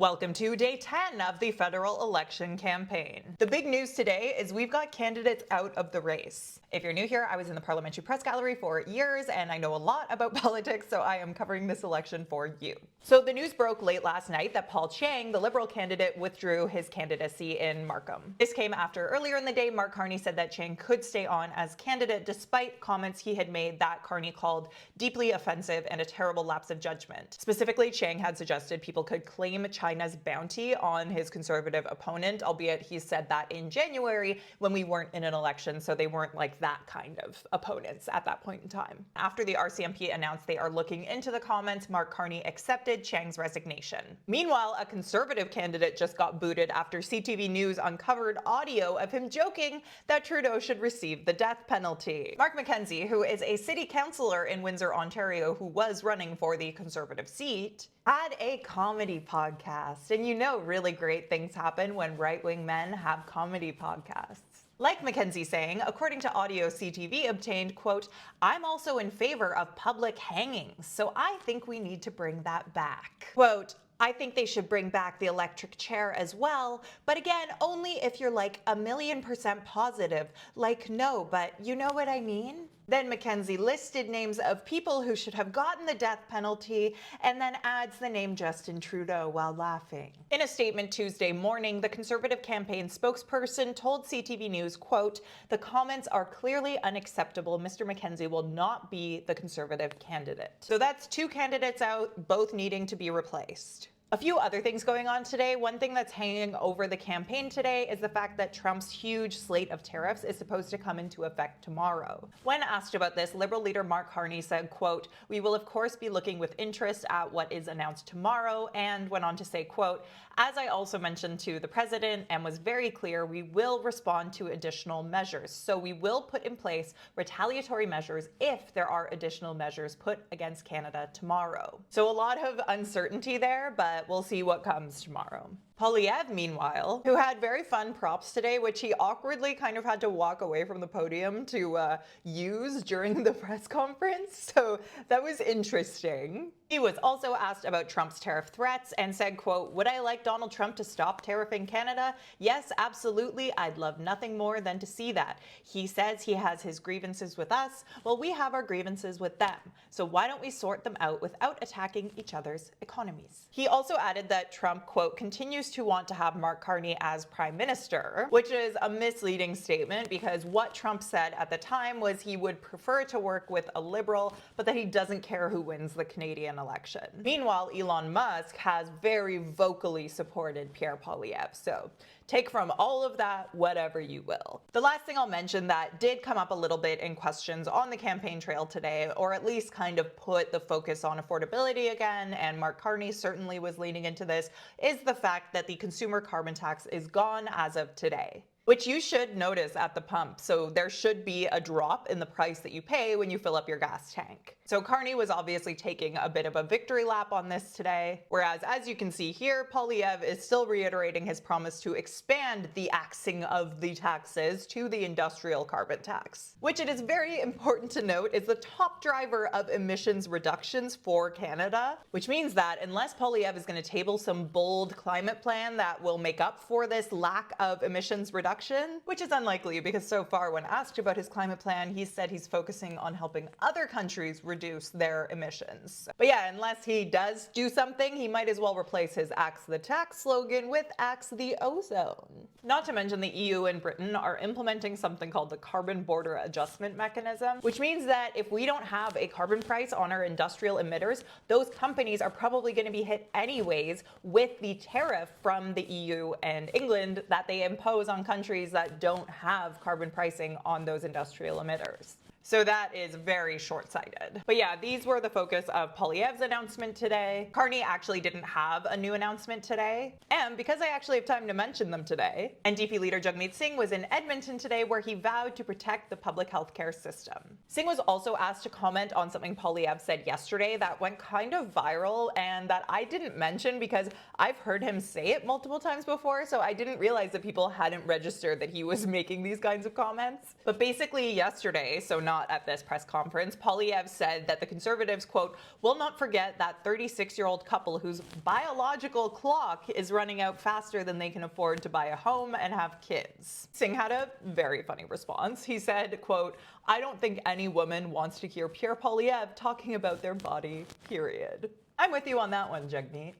Welcome to day 10 of the federal election campaign. The big news today is we've got candidates out of the race. If you're new here, I was in the Parliamentary Press Gallery for years and I know a lot about politics, so I am covering this election for you. So the news broke late last night that Paul Chiang, the Liberal candidate, withdrew his candidacy in Markham. This came after earlier in the day, Mark Carney said that Chiang could stay on as candidate despite comments he had made that Carney called deeply offensive and a terrible lapse of judgment. Specifically, Chiang had suggested people could claim China's bounty on his conservative opponent, albeit he said that in January when we weren't in an election, so they weren't like that kind of opponents at that point in time. After the RCMP announced they are looking into the comments, Mark Carney accepted Chiang's resignation. Meanwhile, a conservative candidate just got booted after CTV News uncovered audio of him joking that Trudeau should receive the death penalty. Mark McKenzie, who is a city councillor in Windsor, Ontario, who was running for the conservative seat, had a comedy podcast. And you know really great things happen when right-wing men have comedy podcasts. Like McKenzie saying, according to audio CTV obtained, quote, "I'm also in favor of public hangings, so I think we need to bring that back." Quote, "I think they should bring back the electric chair as well, but again, only if you're like 1,000,000% positive. Like, no, but you know what I mean?" Then McKenzie listed names of people who should have gotten the death penalty and then adds the name Justin Trudeau while laughing. In a statement Tuesday morning, the Conservative campaign spokesperson told CTV News, quote, "The comments are clearly unacceptable. Mr. McKenzie will not be the Conservative candidate." So that's two candidates out, both needing to be replaced. A few other things going on today. One thing that's hanging over the campaign today is the fact that Trump's huge slate of tariffs is supposed to come into effect tomorrow. When asked about this, Liberal leader Mark Carney said, quote, "We will of course be looking with interest at what is announced tomorrow," and went on to say, quote, "As I also mentioned to the president and was very clear, we will respond to additional measures. So we will put in place retaliatory measures if there are additional measures put against Canada tomorrow." So a lot of uncertainty there, but we'll see what comes tomorrow. Poilievre, meanwhile, who had very fun props today, which he awkwardly kind of had to walk away from the podium to use during the press conference. So that was interesting. He was also asked about Trump's tariff threats and said, quote, "Would I like Donald Trump to stop tariffing Canada? Yes, absolutely. I'd love nothing more than to see that. He says he has his grievances with us. Well, we have our grievances with them. So why don't we sort them out without attacking each other's economies?" He also added that Trump, quote, "continues to want to have Mark Carney as prime minister," which is a misleading statement because what Trump said at the time was he would prefer to work with a liberal, but that he doesn't care who wins the Canadian election. Meanwhile, Elon Musk has very vocally supported Pierre Poilievre, so take from all of that whatever you will. The last thing I'll mention that did come up a little bit in questions on the campaign trail today, or at least kind of put the focus on affordability again, and Mark Carney certainly was leaning into this, is the fact that the consumer carbon tax is gone as of today, which you should notice at the pump. So there should be a drop in the price that you pay when you fill up your gas tank. So Carney was obviously taking a bit of a victory lap on this today, whereas as you can see here, Poilievre is still reiterating his promise to expand the axing of the taxes to the industrial carbon tax, which it is very important to note is the top driver of emissions reductions for Canada, which means that unless Poilievre is going to table some bold climate plan that will make up for this lack of emissions reduction, which is unlikely because so far when asked about his climate plan, he said he's focusing on helping other countries reduce their emissions. But yeah, unless he does do something, he might as well replace his Axe the Tax slogan with Axe the Ozone. Not to mention the EU and Britain are implementing something called the Carbon Border Adjustment Mechanism, which means that if we don't have a carbon price on our industrial emitters, those companies are probably going to be hit anyways with the tariff from the EU and England that they impose on countries that don't have carbon pricing on those industrial emitters. So that is very short-sighted. But yeah, these were the focus of Poilievre's announcement today. Carney actually didn't have a new announcement today. And because I actually have time to mention them today, NDP leader Jagmeet Singh was in Edmonton today where he vowed to protect the public healthcare system. Singh was also asked to comment on something Poilievre said yesterday that went kind of viral and that I didn't mention because I've heard him say it multiple times before, so I didn't realize that people hadn't registered that he was making these kinds of comments. But basically yesterday, so not at this press conference, Poilievre said that the Conservatives, quote, will not forget that 36-year-old couple whose biological clock is running out faster than they can afford to buy a home and have kids. Singh had a very funny response. He said, quote, I don't think any woman wants to hear Pierre Poilievre talking about their body, period. I'm with you on that one, Jagmeet.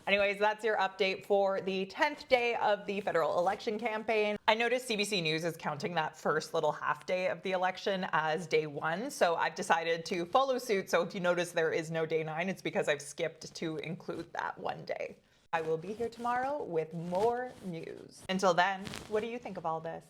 Anyways, that's your update for the 10th day of the federal election campaign. I noticed CBC News is counting that first little half day of the election as day 1, so I've decided to follow suit. So if you notice there is no day 9, it's because I've skipped to include that one day. I will be here tomorrow with more news. Until then, what do you think of all this?